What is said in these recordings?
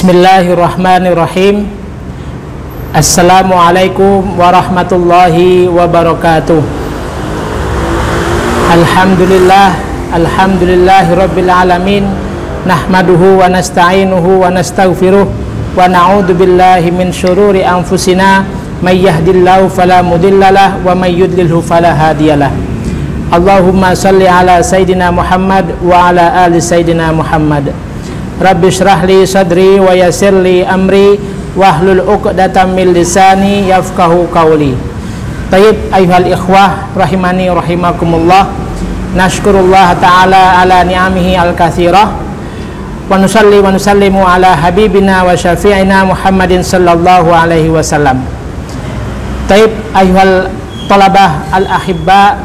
Bismillahirrahmanirrahim. Assalamualaikum warahmatullahi wabarakatuh. Alhamdulillahi rabbil alamin. Nahmaduhu wa nasta'inuhu wa nastaghfiruh wa na'udzu billahi min syururi anfusina may yahdihillahu fala mudhillalah wa may yudlilhu fala hadiyalah. Allahumma shalli ala sayidina Muhammad wa ala ali sayidina Muhammad. Rabbi shrah li sadri wa yassir li amri wahlul 'uqdatam min lisani yafqahu qawli. Tayyib ayyuhal ikhwah rahimani rahimakumullah. Nashkurullah ta'ala ala ni'amihi al-katsirah wa nusalli wa nusallimu ala habibina wa syafi'ina Muhammadin sallallahu alaihi wasallam. Tayyib ayyuhal talabah al-ahibba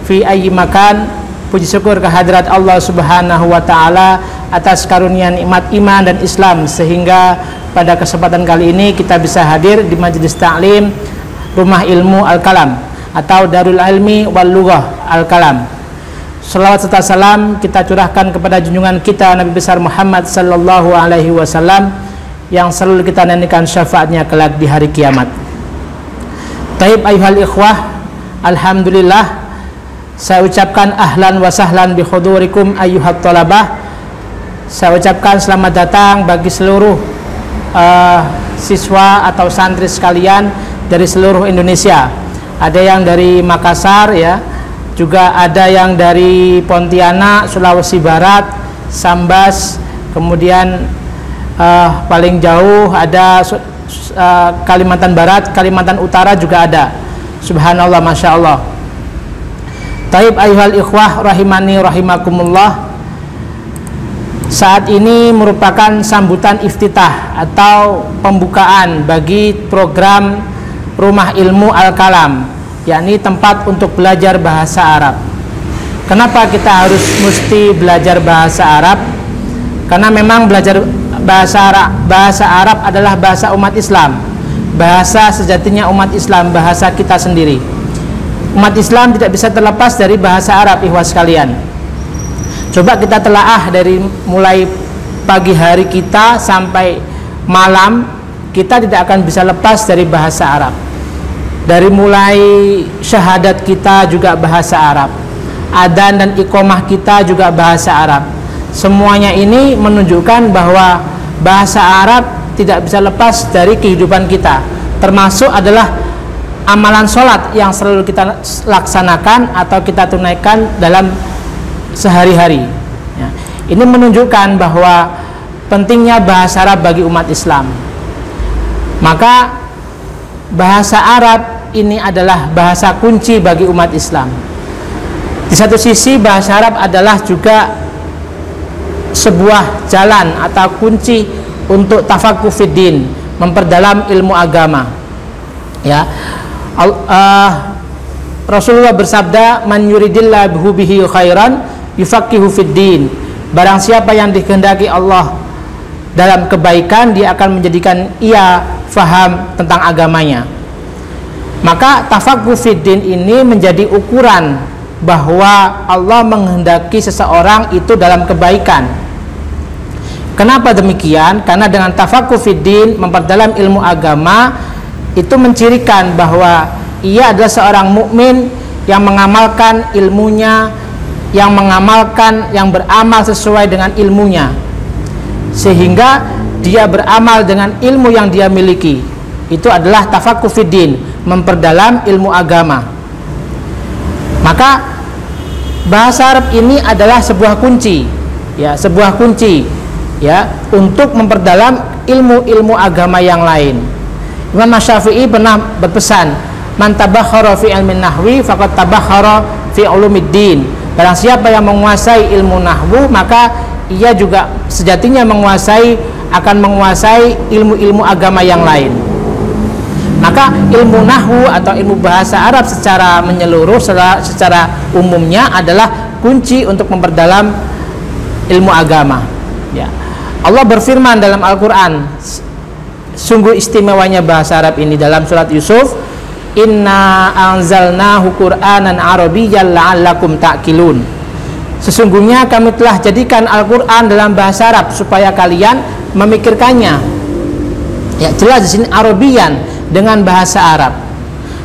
fi ayyi makan. Puji syukur kehadirat Allah Subhanahu wa taala atas karunia nikmat iman dan Islam, sehingga pada kesempatan kali ini kita bisa hadir di Majelis Ta'lim Rumah Ilmu Al-Kalam atau Darul Ilmi wal Lughah Al-Kalam. Salawat serta salam kita curahkan kepada junjungan kita Nabi besar Muhammad sallallahu alaihi wasallam yang selalu kita nantikan syafaatnya kelak di hari kiamat. Taib ayyuhal ikhwah, alhamdulillah saya ucapkan ahlan wa sahlan bi hudurikum ayyuhat talabah. Saya ucapkan selamat datang bagi seluruh siswa atau santri sekalian dari seluruh Indonesia. Ada yang dari Makassar ya, juga ada yang dari Pontianak, Sulawesi Barat, Sambas, kemudian paling jauh ada Kalimantan Barat, Kalimantan Utara juga ada. Subhanallah, Masya Allah. Taib ayyuhal ikhwah rahimani rahimakumullah. Saat ini merupakan sambutan iftitah atau pembukaan bagi program Rumah Ilmu Al-Kalam, yakni tempat untuk belajar bahasa Arab. Kenapa kita harus mesti belajar bahasa Arab? Karena memang belajar bahasa Arab adalah bahasa umat Islam, bahasa sejatinya umat Islam, bahasa kita sendiri. Umat Islam tidak bisa terlepas dari bahasa Arab, ikhwas sekalian. Coba kita telaah dari mulai pagi hari kita sampai malam, kita tidak akan bisa lepas dari bahasa Arab. Dari mulai syahadat kita juga bahasa Arab, adzan dan iqamah kita juga bahasa Arab. Semuanya ini menunjukkan bahwa bahasa Arab tidak bisa lepas dari kehidupan kita. Termasuk adalah amalan sholat yang selalu kita laksanakan atau kita tunaikan dalam sehari-hari ya. Ini menunjukkan bahwa pentingnya bahasa Arab bagi umat Islam. Maka bahasa Arab ini adalah bahasa kunci bagi umat Islam. Di satu sisi bahasa Arab adalah juga sebuah jalan atau kunci untuk tafaqquh fiddin, memperdalam ilmu agama ya. Rasulullah bersabda, man yuridillahu bihi khairan yufaqihu fiddin. Barang siapa yang dikehendaki Allah dalam kebaikan, dia akan menjadikan ia faham tentang agamanya. Maka tafaqquh fiddin ini menjadi ukuran bahwa Allah menghendaki seseorang itu dalam kebaikan. Kenapa demikian? Karena dengan tafaqquh fiddin, memperdalam ilmu agama, itu mencirikan bahwa ia adalah seorang mukmin yang mengamalkan ilmunya, yang mengamalkan, yang beramal sesuai dengan ilmunya, sehingga dia beramal dengan ilmu yang dia miliki. Itu adalah tafaqquh fiddin, memperdalam ilmu agama. Maka bahasa Arab ini adalah sebuah kunci ya, sebuah kunci ya untuk memperdalam ilmu-ilmu agama yang lain. Imam Syafi'i pernah berpesan, man tabakhara fi ilmin nahwi faqad tabakhara fi ulumiddin. Barang siapa yang menguasai ilmu nahwu, maka ia juga sejatinya akan menguasai ilmu-ilmu agama yang lain. Maka ilmu nahwu atau ilmu bahasa Arab secara menyeluruh, secara umumnya adalah kunci untuk memperdalam ilmu agama ya. Allah berfirman dalam Al-Quran, sungguh istimewanya bahasa Arab ini dalam surat Yusuf, inna anzalnahu qur'anan arabiyyan la'allakum ta'qilun. Sesungguhnya kami telah jadikan Al-Quran dalam bahasa Arab supaya kalian memikirkannya. Ya, jelas di sini Arabian, dengan bahasa Arab.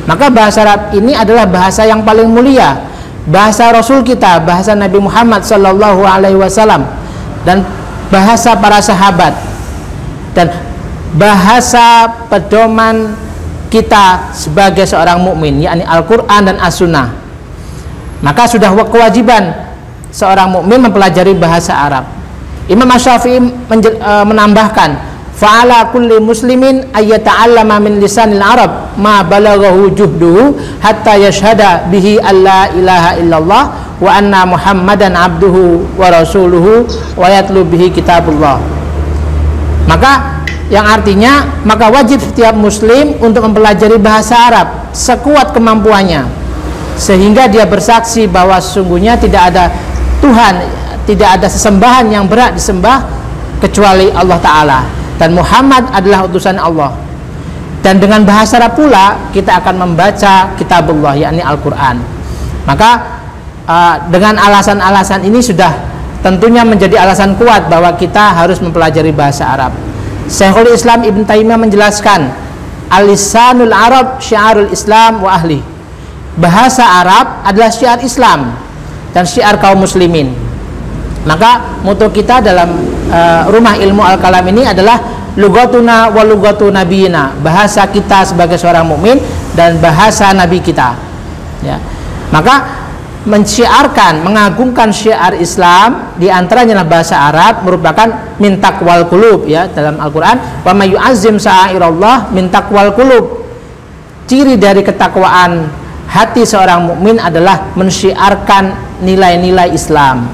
Maka bahasa Arab ini adalah bahasa yang paling mulia, bahasa Rasul kita, bahasa Nabi Muhammad sallallahu alaihi wasallam, dan bahasa para sahabat, dan bahasa pedoman kita sebagai seorang mukmin, yakni Al-Qur'an dan As-Sunnah. Maka sudah kewajiban seorang mukmin mempelajari bahasa Arab. Imam Asy-Syafi'i menambahkan, fa'ala kulli muslimin ayyata'allama min lisanil arab ma balaghahu juhduhu hatta yashhada bihi alla ilaha illallah wa anna muhammadan abduhu wa rasuluhu wa yatlu bihi kitabullah. Maka yang artinya, maka wajib setiap muslim untuk mempelajari bahasa Arab sekuat kemampuannya, sehingga dia bersaksi bahwa sesungguhnya tidak ada Tuhan, tidak ada sesembahan yang berhak disembah kecuali Allah Ta'ala, dan Muhammad adalah utusan Allah. Dan dengan bahasa Arab pula kita akan membaca kitabullah, yakni Al-Quran. Maka dengan alasan-alasan ini sudah tentunya menjadi alasan kuat bahwa kita harus mempelajari bahasa Arab. Syekhul Islam Ibn Taimiyah menjelaskan, al-lisanul Arab syiarul Islam wa ahli. Bahasa Arab adalah syiar Islam dan syiar kaum muslimin. Maka moto kita dalam rumah ilmu Al-Kalam ini adalah lugatuna wa lugatu nabiyina, bahasa kita sebagai seorang mukmin dan bahasa nabi kita. Ya. Maka mensyiarkan, mengagungkan syiar Islam, diantaranya adalah bahasa Arab, merupakan min taqwal qulub, ya, dalam Al-Quran, wa may yu'azzim sa'airallah min taqwal qulub. Ciri dari ketakwaan hati seorang mukmin adalah mensyiarkan nilai-nilai Islam.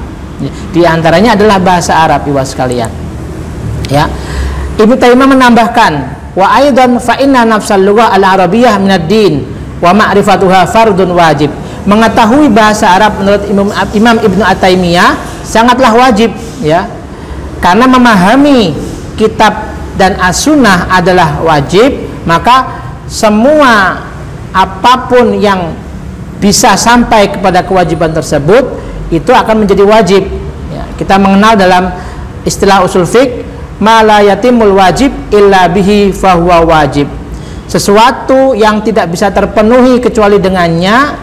Di antaranya adalah bahasa Arab, ibu sekalian. Ya. Ibnu Taimiyah menambahkan, wa aidan fa inna nafsal lughah al-arabiyyah minad din wa ma'rifatuha fardun wajib. Mengetahui bahasa Arab menurut Imam Ibnu At-Taimiyah sangatlah wajib, ya. Karena memahami kitab dan as-sunnah adalah wajib, maka semua apapun yang bisa sampai kepada kewajiban tersebut itu akan menjadi wajib. Ya, kita mengenal dalam istilah usul fiqh, ma la yatimul wajib illa bihi fahuwa wajib. Sesuatu yang tidak bisa terpenuhi kecuali dengannya,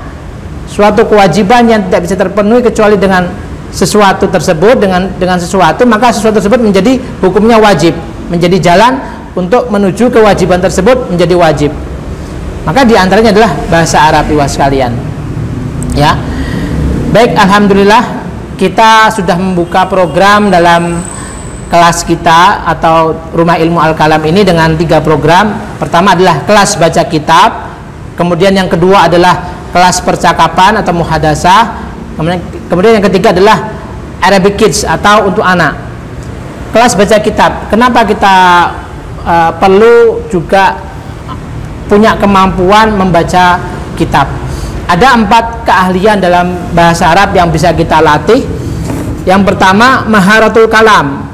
suatu kewajiban yang tidak bisa terpenuhi kecuali dengan sesuatu tersebut, dengan sesuatu, maka sesuatu tersebut menjadi hukumnya wajib, menjadi jalan untuk menuju kewajiban tersebut menjadi wajib. Maka diantaranya adalah bahasa Arab, ibu sekalian. Ya. Baik, alhamdulillah kita sudah membuka program dalam kelas kita atau Rumah Ilmu Al-Kalam ini dengan 3 program. Pertama adalah kelas baca kitab, kemudian yang kedua adalah kelas percakapan atau muhadasah, kemudian yang ketiga adalah Arabic Kids atau untuk anak. Kelas baca kitab, kenapa kita perlu juga punya kemampuan membaca kitab? Ada 4 keahlian dalam bahasa Arab yang bisa kita latih. Yang pertama, maharatul kalam,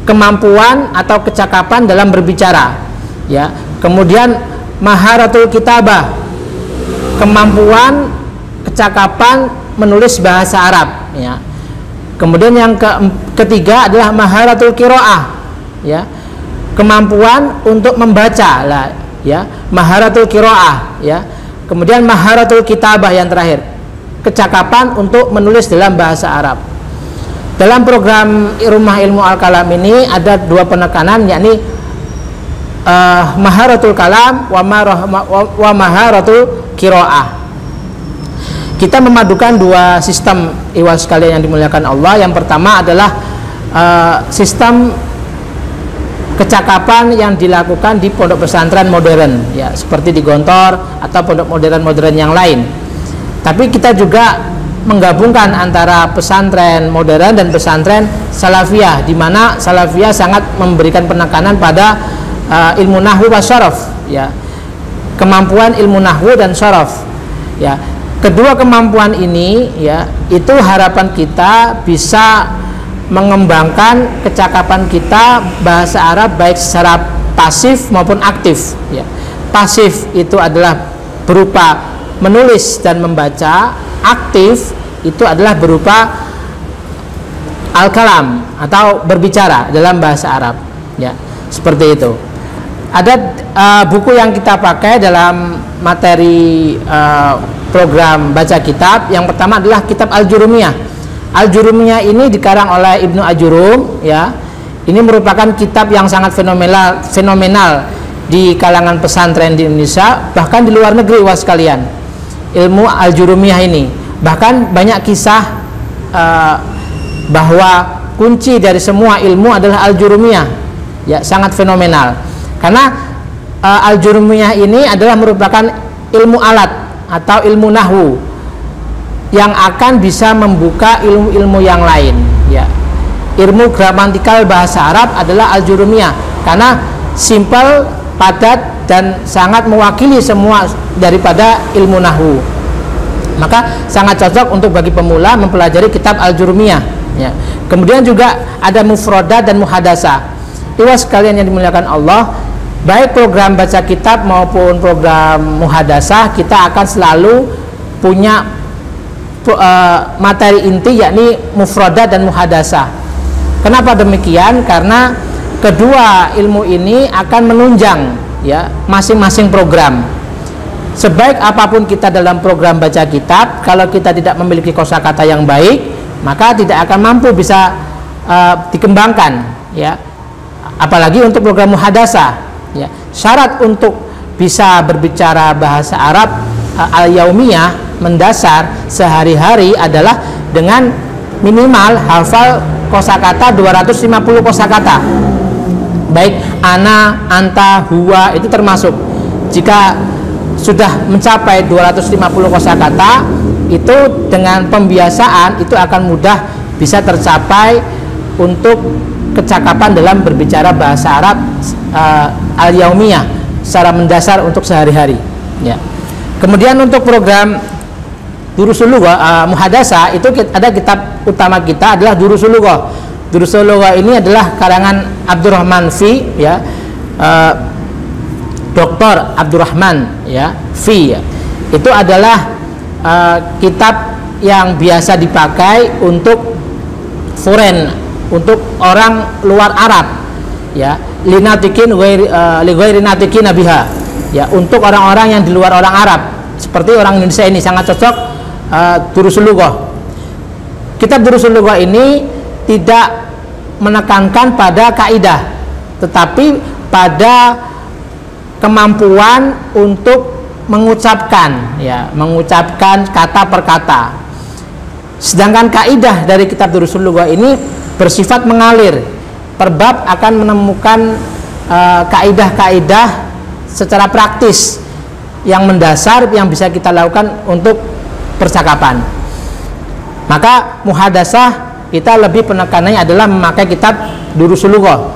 kemampuan atau kecakapan dalam berbicara, ya. Kemudian maharatul kitabah, kemampuan kecakapan menulis bahasa Arab, ya. Kemudian yang ketiga adalah maharatul qiraah, ya, kemampuan untuk membaca lah, ya, maharatul qiraah, ya. Kemudian maharatul kitabah yang terakhir, kecakapan untuk menulis dalam bahasa Arab. Dalam program Rumah Ilmu Al-Kalam ini ada 2 penekanan, yakni maharatul kalam wa maharatul qiraah. Kita memadukan 2 sistem, ibu sekalian yang dimuliakan Allah. Yang pertama adalah sistem kecakapan yang dilakukan di pondok pesantren modern, ya, seperti di Gontor atau pondok modern yang lain. Tapi kita juga menggabungkan antara pesantren modern dan pesantren salafiyah, di mana salafiyah sangat memberikan penekanan pada ilmu nahwu wa syaraf, ya, kemampuan ilmu nahwu dan syaraf, ya. Kedua kemampuan ini, ya, itu harapan kita bisa mengembangkan kecakapan kita bahasa Arab baik secara pasif maupun aktif, ya. Pasif itu adalah berupa menulis dan membaca, aktif itu adalah berupa al-kalam atau berbicara dalam bahasa Arab, ya, seperti itu. Ada buku yang kita pakai dalam materi program baca kitab. Yang pertama adalah kitab Al-Jurumiyah. Al-Jurumiyah ini dikarang oleh Ibnu Ajurum, ya. Ini merupakan kitab yang sangat fenomenal di kalangan pesantren di Indonesia, bahkan di luar negeri, was sekalian. Ilmu Al-Jurumiyah ini, bahkan banyak kisah bahwa kunci dari semua ilmu adalah Al-Jurumiyah, ya, sangat fenomenal. Karena Al-Jurumiyah ini adalah merupakan ilmu alat atau ilmu nahwu yang akan bisa membuka ilmu-ilmu yang lain, ya. Ilmu gramatikal bahasa Arab adalah Al-Jurumiyah karena simpel, padat, dan sangat mewakili semua daripada ilmu nahwu. Maka sangat cocok untuk bagi pemula mempelajari kitab Al-Jurumiyah, ya. Kemudian juga ada mufradat dan muhadasah. Iwas sekalian yang dimuliakan Allah, baik program baca kitab maupun program muhadasah, kita akan selalu punya materi inti, yakni mufradat dan muhadasah. Kenapa demikian? Karena kedua ilmu ini akan menunjang, ya, masing-masing program. Sebaik apapun kita dalam program baca kitab, kalau kita tidak memiliki kosakata yang baik, maka tidak akan mampu bisa dikembangkan, ya. Apalagi untuk program muhadasah, ya. Syarat untuk bisa berbicara bahasa Arab al-yaumiyah, mendasar sehari-hari, adalah dengan minimal hafal kosakata 250 kosakata. Baik ana, anta, huwa itu termasuk. Jika sudah mencapai 250 kosakata, itu dengan pembiasaan itu akan mudah bisa tercapai untuk kecakapan dalam berbicara bahasa Arab al-yaumiyah secara mendasar untuk sehari-hari, ya. Kemudian untuk program Durusul Lughah muhadasah, itu ada kitab utama kita adalah Durusul Lughah. Durusul Lughah ini adalah karangan Abdurrahman Fi, ya, Dr. Abdurrahman, ya, Fi, ya. Itu adalah kitab yang biasa dipakai untuk foreign, untuk orang luar Arab, ya, linatikin lighairi natikin biha, ya, untuk orang-orang yang di luar orang Arab seperti orang Indonesia ini sangat cocok. Durusul Lughah. Kitab Durusul Lughah ini tidak menekankan pada kaidah, tetapi pada kemampuan untuk mengucapkan, ya, mengucapkan kata per kata. Sedangkan kaidah dari kitab Durusul Lughah ini bersifat mengalir. Per bab akan menemukan kaidah-kaidah secara praktis yang mendasar yang bisa kita lakukan untuk percakapan. Maka muhadasah kita lebih penekanannya adalah memakai kitab Durusul Lughah.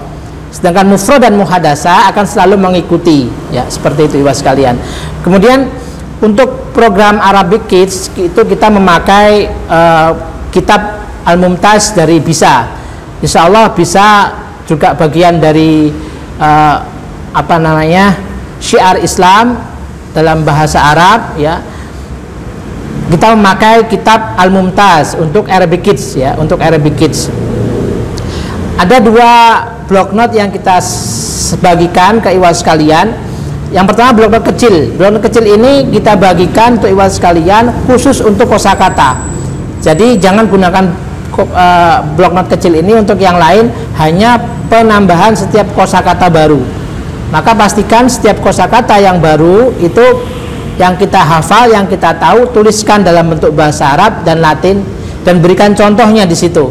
Sedangkan mufrad dan muhadasah akan selalu mengikuti, ya, seperti itu ibu sekalian. Kemudian untuk program Arabic Kids itu kita memakai kitab Al-Mumtaz dari Bisa. Insya Allah bisa juga bagian dari syiar Islam dalam bahasa Arab, ya. Kita memakai kitab Al-Mumtaz untuk Arabic Kids, ya, untuk Arabic Kids. Ada dua bloknot yang kita bagikan ke iwas sekalian. Yang pertama bloknot kecil. Bloknot kecil ini kita bagikan untuk iwas sekalian khusus untuk kosakata. Jadi jangan gunakan bloknot kecil ini untuk yang lain, hanya penambahan setiap kosakata baru. Maka pastikan setiap kosakata yang baru itu yang kita hafal, yang kita tahu, tuliskan dalam bentuk bahasa Arab dan Latin dan berikan contohnya di situ.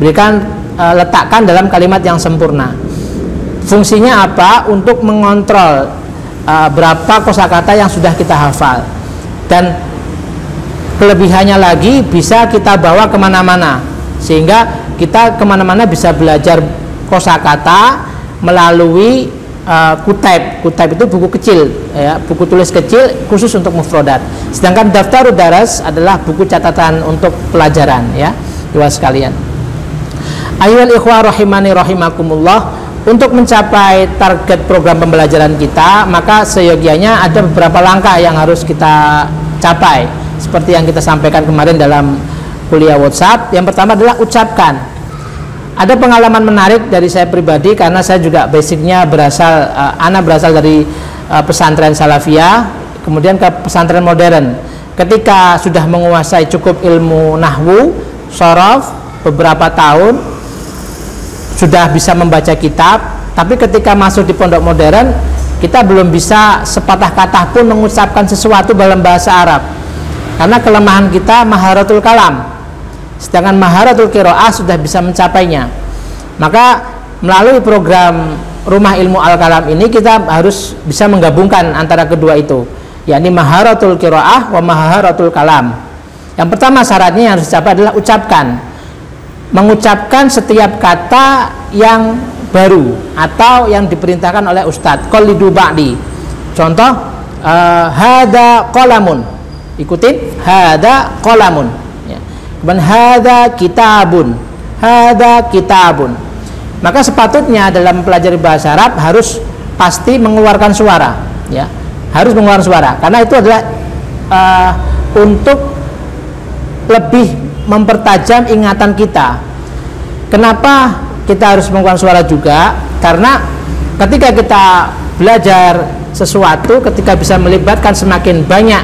Berikan, letakkan dalam kalimat yang sempurna. Fungsinya apa? Untuk mengontrol berapa kosakata yang sudah kita hafal. Dan kelebihannya lagi bisa kita bawa kemana-mana, sehingga kita kemana-mana bisa belajar kosakata melalui Kutaib. Kutaib itu buku kecil, ya, buku tulis kecil khusus untuk mufradat. Sedangkan Daftarud Daras adalah buku catatan untuk pelajaran, ya, ibu sekalian. Ayyuhal ikhwah rahimani rahimakumullah, untuk mencapai target program pembelajaran kita, maka seyogianya ada beberapa langkah yang harus kita capai, seperti yang kita sampaikan kemarin dalam kuliah WhatsApp. Yang pertama adalah ucapkan. Ada pengalaman menarik dari saya pribadi, karena saya juga basicnya anak berasal dari pesantren Salafiyah, kemudian ke pesantren modern. Ketika sudah menguasai cukup ilmu nahwu, shorof, beberapa tahun sudah bisa membaca kitab, tapi ketika masuk di pondok modern, kita belum bisa sepatah kata pun mengucapkan sesuatu dalam bahasa Arab, karena kelemahan kita maharatul kalam, sedangkan maharatul qiraah sudah bisa mencapainya. Maka melalui program Rumah Ilmu Al-Kalam ini kita harus bisa menggabungkan antara kedua itu, yakni maharatul qiraah wa maharatul kalam. Yang pertama syaratnya yang harus dicapai adalah ucapkan, mengucapkan setiap kata yang baru atau yang diperintahkan oleh ustadz. Qalidu ba'di. Contoh, hada qalamun. Ikutin, hada qalamun. Ya. Kemudian hada kitabun. Hada kitabun. Maka sepatutnya dalam mempelajari bahasa Arab harus pasti mengeluarkan suara, ya. Harus mengeluarkan suara, karena itu adalah untuk lebih mempertajam ingatan kita. Kenapa kita harus mengeluarkan suara juga? Karena ketika kita belajar sesuatu, ketika bisa melibatkan semakin banyak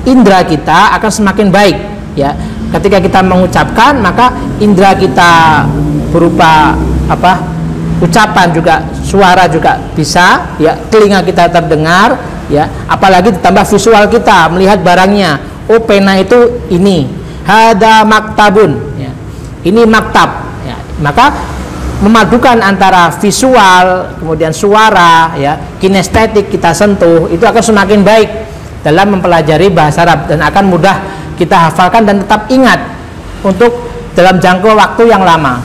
indera kita, akan semakin baik, ya. Ketika kita mengucapkan, maka indera kita berupa ucapan juga, suara juga bisa, ya, telinga kita terdengar, ya, apalagi ditambah visual kita melihat barangnya. Oh, pena itu ini, hada maktabun, ya. Ini maktab. Maka memadukan antara visual kemudian suara, ya, kinestetik kita sentuh, itu akan semakin baik dalam mempelajari bahasa Arab dan akan mudah kita hafalkan dan tetap ingat untuk dalam jangka waktu yang lama.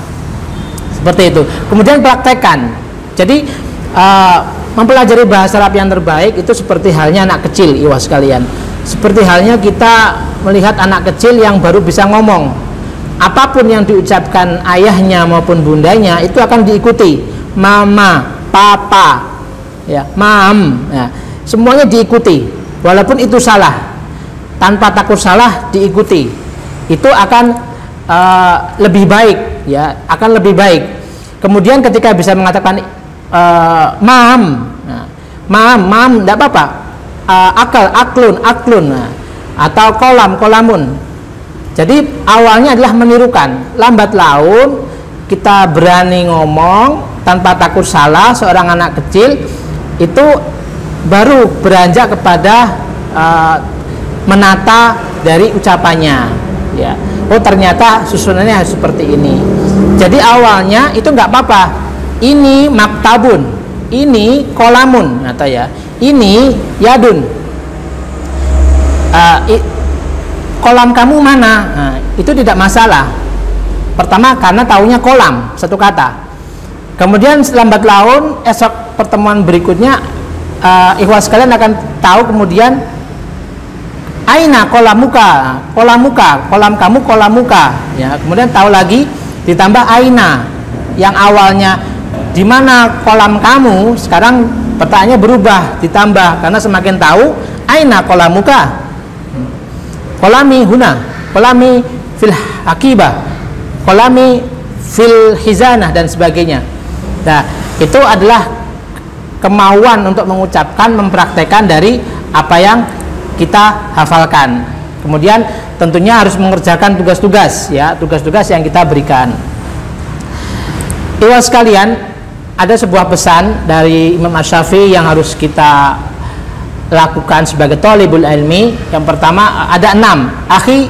Seperti itu. Kemudian praktekkan. Jadi mempelajari bahasa Arab yang terbaik itu seperti halnya anak kecil, iwas sekalian. Seperti halnya kita melihat anak kecil yang baru bisa ngomong. Apapun yang diucapkan ayahnya maupun bundanya itu akan diikuti. Mama, papa, ya, mam, ya, semuanya diikuti. Walaupun itu salah, tanpa takut salah diikuti. Itu akan lebih baik, ya, akan lebih baik. Kemudian ketika bisa mengatakan mam, nah, mam, tidak apa-apa. Akal, aklun, nah, atau kolam, kolamun. Jadi awalnya adalah menirukan, lambat laun kita berani ngomong tanpa takut salah. Seorang anak kecil itu baru beranjak kepada menata dari ucapannya, ya. Oh, ternyata susunannya harus seperti ini. Jadi awalnya itu nggak apa-apa. Ini maktabun, ini kolamun, atau ya, ini yadun. Kolam kamu mana? Nah, itu tidak masalah. Pertama karena taunya kolam, satu kata. Kemudian lambat laun esok pertemuan berikutnya ikhwas kalian akan tahu kemudian aina kolamuka, kolam kamu kolamuka, ya. Kemudian tahu lagi ditambah aina, yang awalnya di mana kolam kamu, sekarang pertanyaannya berubah ditambah karena semakin tahu aina kolamuka. Kolami huna, kolami fil akibah, kolami fil hizanah dan sebagainya. Nah, itu adalah kemauan untuk mengucapkan, mempraktekkan dari apa yang kita hafalkan. Kemudian tentunya harus mengerjakan tugas-tugas, ya, tugas-tugas yang kita berikan. Ikhwan sekalian, ada sebuah pesan dari Imam Asy-Syafi'i yang harus kita lakukan sebagai thalibul ilmi. Yang pertama ada 6. Akhi,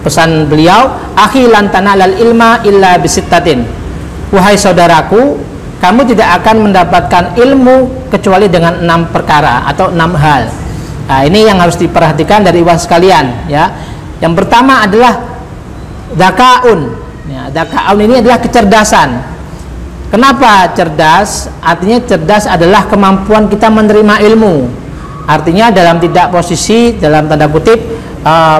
pesan beliau, akhi lan tanalal ilma illa bisittatin. Wahai saudaraku, kamu tidak akan mendapatkan ilmu kecuali dengan 6 perkara atau 6 hal. Nah, ini yang harus diperhatikan dari ikhwan sekalian, ya. Yang pertama adalah dzakaun. Ya, dzakaun ini adalah kecerdasan. Kenapa cerdas? Artinya cerdas adalah kemampuan kita menerima ilmu. Artinya dalam tidak posisi, dalam tanda kutip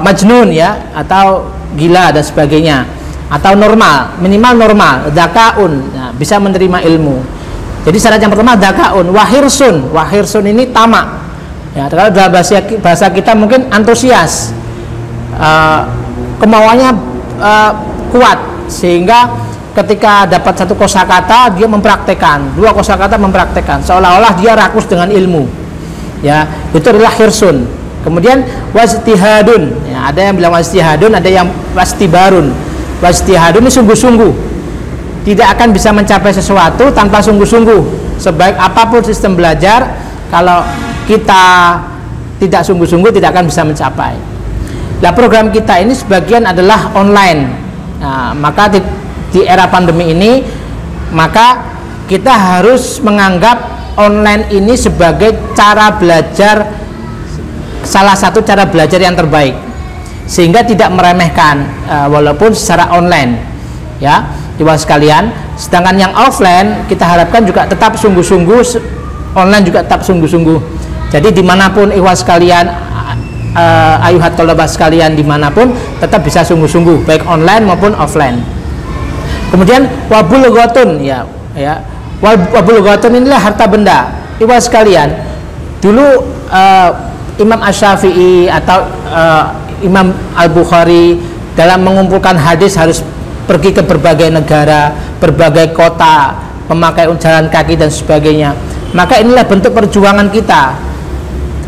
majnun, ya, atau gila dan sebagainya, atau normal, minimal normal, dzakaun, ya, bisa menerima ilmu. Jadi syarat yang pertama dzakaun. Wahirsun, wahirsun ini tamak. Ya, kalau dalam bahasa kita mungkin antusias. kemauannya kuat, sehingga ketika dapat satu kosakata dia mempraktekkan, dua kosakata mempraktekkan, seolah-olah dia rakus dengan ilmu. Ya, itu adalah hirsun. Kemudian wajtihadun. Ya, ada yang bilang wajtihadun, ada yang wastibarun. Wajtihadun ini sungguh-sungguh. Tidak akan bisa mencapai sesuatu tanpa sungguh-sungguh. Sebaik apapun sistem belajar, kalau kita tidak sungguh-sungguh tidak akan bisa mencapai. Nah, program kita ini sebagian adalah online. Nah, maka di era pandemi ini, maka kita harus menganggap online ini sebagai cara belajar, salah satu cara belajar yang terbaik, sehingga tidak meremehkan walaupun secara online, ya, ikhwah sekalian. Sedangkan yang offline kita harapkan juga tetap sungguh-sungguh, online juga tetap sungguh-sungguh. Jadi dimanapun ikhwah sekalian, ayuhat thalabah sekalian, dimanapun tetap bisa sungguh-sungguh, baik online maupun offline. Kemudian wabulughatun, ya, wabulughatun inilah harta benda. Ikhwah sekalian, dulu Imam Asy-Syafi'i atau Imam Al-Bukhari dalam mengumpulkan hadis harus pergi ke berbagai negara, berbagai kota, memakai jalan kaki dan sebagainya. Maka inilah bentuk perjuangan kita.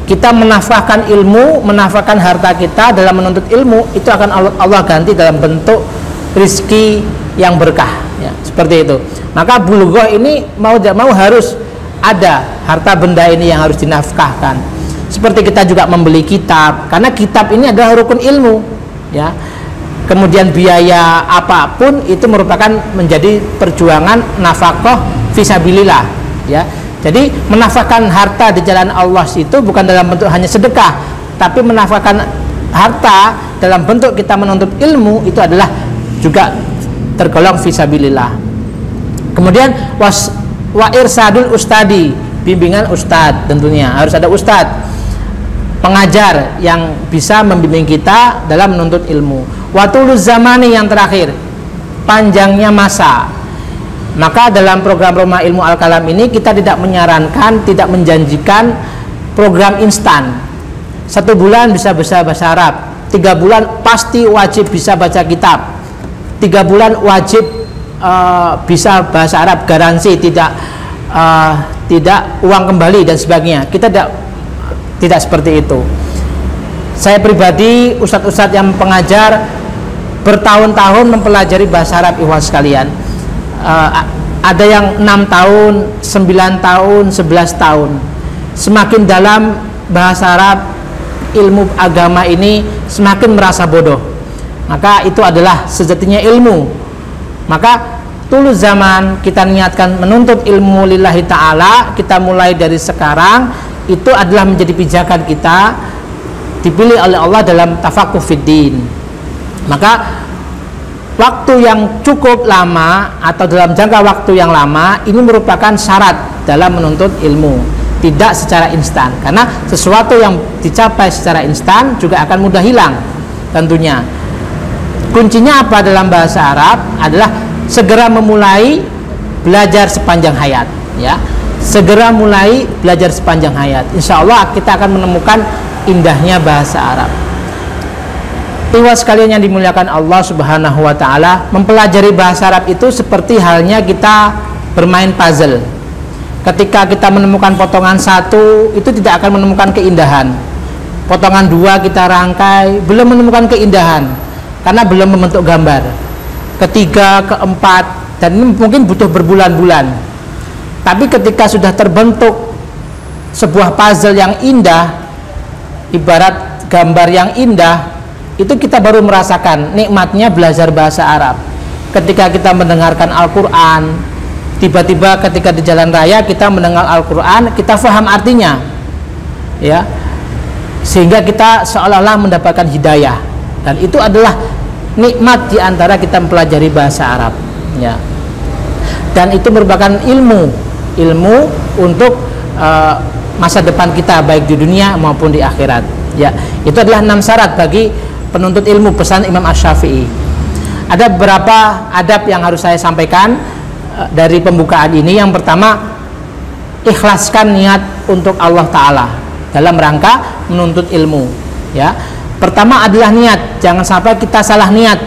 Kita menafkahkan ilmu, menafkahkan harta kita dalam menuntut ilmu, itu akan Allah ganti dalam bentuk rizki yang berkah, ya, seperti itu. Maka bulughah ini mau tidak mau harus ada harta benda ini yang harus dinafkahkan. Seperti kita juga membeli kitab, karena kitab ini adalah rukun ilmu, ya. Kemudian biaya apapun itu merupakan menjadi perjuangan nafkah fisabilillah, ya. Jadi menafkahkan harta di jalan Allah itu bukan dalam bentuk hanya sedekah, tapi menafkahkan harta dalam bentuk kita menuntut ilmu itu adalah juga tergolong fisabilillah. Kemudian wa irsadul ustadi, bimbingan ustad, tentunya harus ada ustad, pengajar yang bisa membimbing kita dalam menuntut ilmu. Watuluz zamani, yang terakhir, panjangnya masa. Maka dalam program Rumah Ilmu Al-Kalam ini kita tidak menyarankan, tidak menjanjikan program instan. 1 bulan bisa bahasa Arab, 3 bulan pasti wajib bisa baca kitab, 3 bulan wajib bisa bahasa Arab, garansi tidak uang kembali dan sebagainya. Kita tidak seperti itu. Saya pribadi, ustadz-ustadz yang pengajar bertahun-tahun mempelajari bahasa Arab, ikhwan sekalian. Ada yang 6 tahun, 9 tahun, 11 tahun. Semakin dalam bahasa Arab, ilmu agama ini semakin merasa bodoh. Maka itu adalah sejatinya ilmu. Maka tulus zaman kita niatkan menuntut ilmu lillahi ta'ala, kita mulai dari sekarang, itu adalah menjadi pijakan kita, dipilih oleh Allah dalam tafakuh fiddin. Maka waktu yang cukup lama atau dalam jangka waktu yang lama ini merupakan syarat dalam menuntut ilmu, tidak secara instan, karena sesuatu yang dicapai secara instan juga akan mudah hilang tentunya. Kuncinya apa dalam bahasa Arab adalah segera memulai belajar sepanjang hayat, ya, segera mulai belajar sepanjang hayat. Insya Allah kita akan menemukan indahnya bahasa Arab. Ikhwah sekalian yang dimuliakan Allah Subhanahu wa ta'ala, mempelajari bahasa Arab itu seperti halnya kita bermain puzzle. Ketika kita menemukan potongan 1, itu tidak akan menemukan keindahan. Potongan 2 kita rangkai, belum menemukan keindahan karena belum membentuk gambar. Ketiga, keempat, dan ini mungkin butuh berbulan-bulan. Tapi ketika sudah terbentuk sebuah puzzle yang indah, ibarat gambar yang indah, itu kita baru merasakan nikmatnya belajar bahasa Arab. Ketika kita mendengarkan Al-Quran, tiba-tiba ketika di jalan raya kita mendengar Al-Quran, kita paham artinya, ya, sehingga kita seolah-olah mendapatkan hidayah. Dan itu adalah nikmat di antara kita mempelajari bahasa Arab, ya. Dan itu merupakan ilmu untuk masa depan kita, baik di dunia maupun di akhirat, ya. Itu adalah 6 syarat bagi penuntut ilmu, pesan Imam Asy-Syafi'i. Ada beberapa adab yang harus saya sampaikan dari pembukaan ini. Yang pertama, ikhlaskan niat untuk Allah Ta'ala dalam rangka menuntut ilmu, ya. Pertama adalah niat, jangan sampai kita salah niat,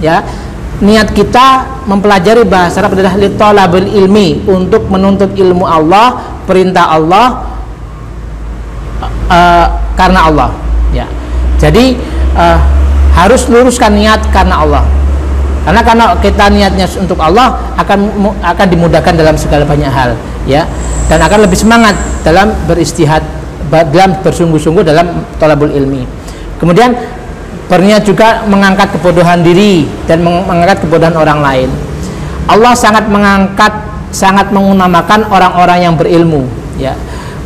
ya. Niat kita mempelajari bahasa Arab adalah li talabul ilmi, untuk menuntut ilmu Allah, perintah Allah, karena Allah, ya. Jadi harus luruskan niat karena Allah. Karena kita niatnya untuk Allah, akan dimudahkan dalam segala banyak hal, ya, dan akan lebih semangat dalam beristihad, dalam bersungguh-sungguh dalam thalabul ilmi. Kemudian berniat juga mengangkat kebodohan diri dan mengangkat kebodohan orang lain. Allah sangat mengutamakan orang-orang yang berilmu, ya.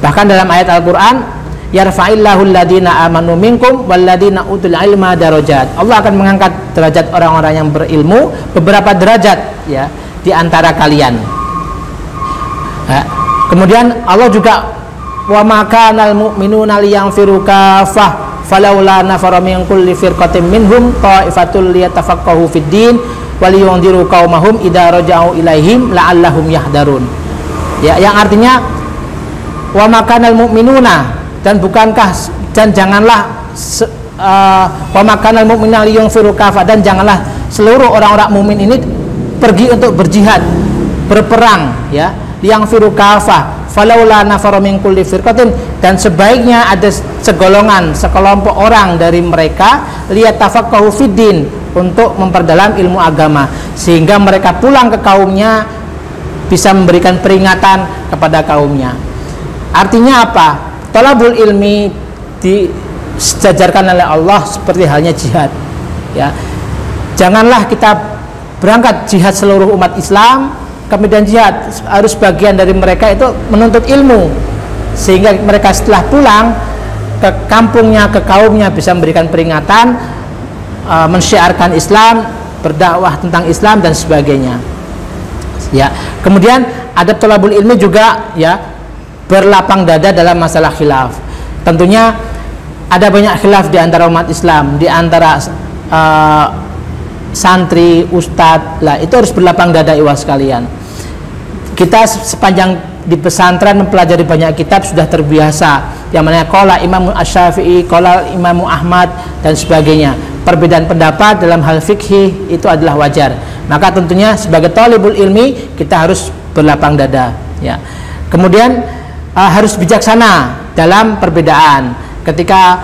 Bahkan dalam ayat Al-Qur'an, yarfa'illahu alladhina amanu minkum walladhina utul ilma darajat. Allah akan mengangkat derajat orang-orang yang berilmu beberapa derajat, ya, di antara kalian. Kemudian Allah juga wa ma kanal mu'minuna liyanfiru kafah falaula nafara min kulli firqatin minhum ta'ifatul liyatafaqahu fid din waliyundiru qaumahum idza raja'u ilaihim la'allahum yahdarun. Ya, yang artinya wa ma kanal mu'minuna, dan janganlah wa makanal mu'minina liyunfiru kafah, dan janganlah seluruh orang-orang mukmin ini pergi untuk berjihad, berperang, ya, liyunfiru kafah falaula nafara min kulli firqatin, dan sebaiknya ada sekelompok orang dari mereka liyatafaqahu fiddin, untuk memperdalam ilmu agama, sehingga mereka pulang ke kaumnya bisa memberikan peringatan kepada kaumnya. Artinya apa? Thalabul ilmi disejajarkan oleh Allah seperti halnya jihad, ya. Janganlah kita berangkat jihad seluruh umat Islam, kemudian jihad, harus bagian dari mereka itu menuntut ilmu, sehingga mereka setelah pulang ke kampungnya, ke kaumnya bisa memberikan peringatan, mensyiarkan Islam, berdakwah tentang Islam dan sebagainya, ya. Kemudian adab thalabul ilmi juga, ya, berlapang dada dalam masalah khilaf. Tentunya ada banyak khilaf di antara umat Islam, di antara santri, ustadz, lah itu harus berlapang dada ikhwas sekalian. Kita sepanjang di pesantren mempelajari banyak kitab sudah terbiasa, yang mana qala Imam Asy-Syafi'i, qala Imam Ahmad dan sebagainya. Perbedaan pendapat dalam hal fikih itu adalah wajar. Maka tentunya sebagai thalibul ilmi kita harus berlapang dada, ya. Kemudian harus bijaksana dalam perbedaan. Ketika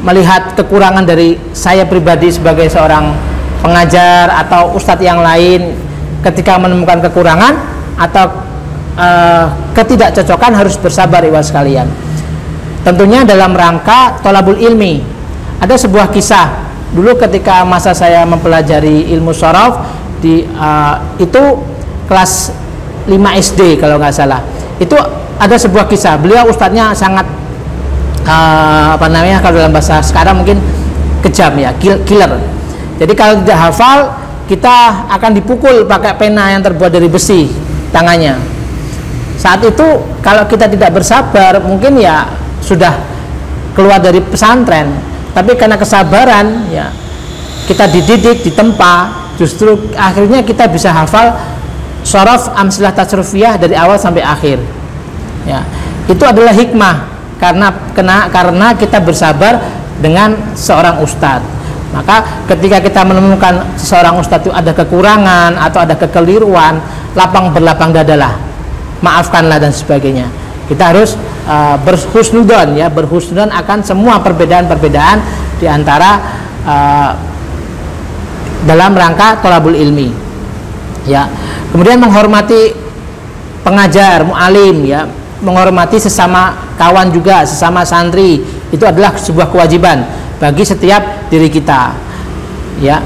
melihat kekurangan dari saya pribadi sebagai seorang pengajar atau ustadz yang lain, ketika menemukan kekurangan atau ketidakcocokan, harus bersabar ikhwas sekalian. Tentunya dalam rangka thalabul ilmi. Ada sebuah kisah dulu ketika masa saya mempelajari ilmu sharaf itu kelas 5 SD kalau nggak salah. Itu ada sebuah kisah, beliau ustadznya sangat kalau dalam bahasa sekarang mungkin kejam, ya, killer. Jadi kalau tidak hafal, kita akan dipukul pakai pena yang terbuat dari besi tangannya. Saat itu kalau kita tidak bersabar, mungkin ya sudah keluar dari pesantren. Tapi karena kesabaran, ya, kita dididik, ditempa, justru akhirnya kita bisa hafal syaraf amsilah tasrufiyah dari awal sampai akhir. Ya, itu adalah hikmah karena kita bersabar dengan seorang ustadz. Maka ketika kita menemukan seorang ustadz itu ada kekurangan atau ada kekeliruan, berlapang dadalah, maafkanlah dan sebagainya. Kita harus berhusnudzon, ya, berhusnudzon akan semua perbedaan-perbedaan di antara dalam rangka thalabul ilmi, ya. Kemudian menghormati pengajar, mu'alim, ya, menghormati sesama kawan juga, sesama santri, itu adalah sebuah kewajiban bagi setiap diri kita, ya.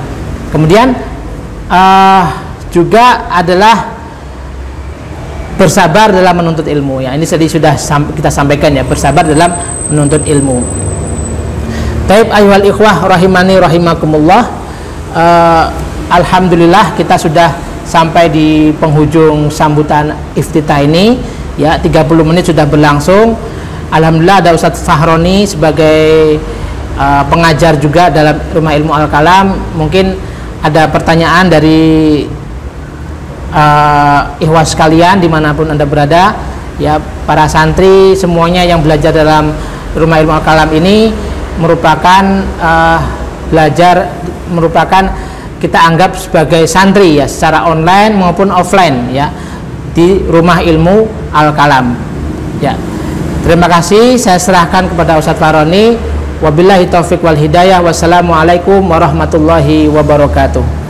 Kemudian juga adalah bersabar dalam menuntut ilmu, ya. Ini tadi sudah kita sampaikan, ya, bersabar dalam menuntut ilmu. Taib ayyuhal ikhwah rahimani rahimakumullah. Alhamdulillah kita sudah sampai di penghujung sambutan iftitah ini, ya. 30 menit sudah berlangsung. Alhamdulillah ada Ustadz Fahroni sebagai pengajar juga dalam Rumah Ilmu Al-Kalam. Mungkin ada pertanyaan dari ikhwas sekalian dimanapun Anda berada, ya, para santri semuanya yang belajar dalam Rumah Ilmu Al-Kalam ini. merupakan belajar, merupakan kita anggap sebagai santri ya, secara online maupun offline ya, di Rumah Ilmu Al-Kalam ya. Terima kasih, saya serahkan kepada Ustadz Faroni. Wabillahi taufiq wal hidayah. Wassalamualaikum warahmatullahi wabarakatuh.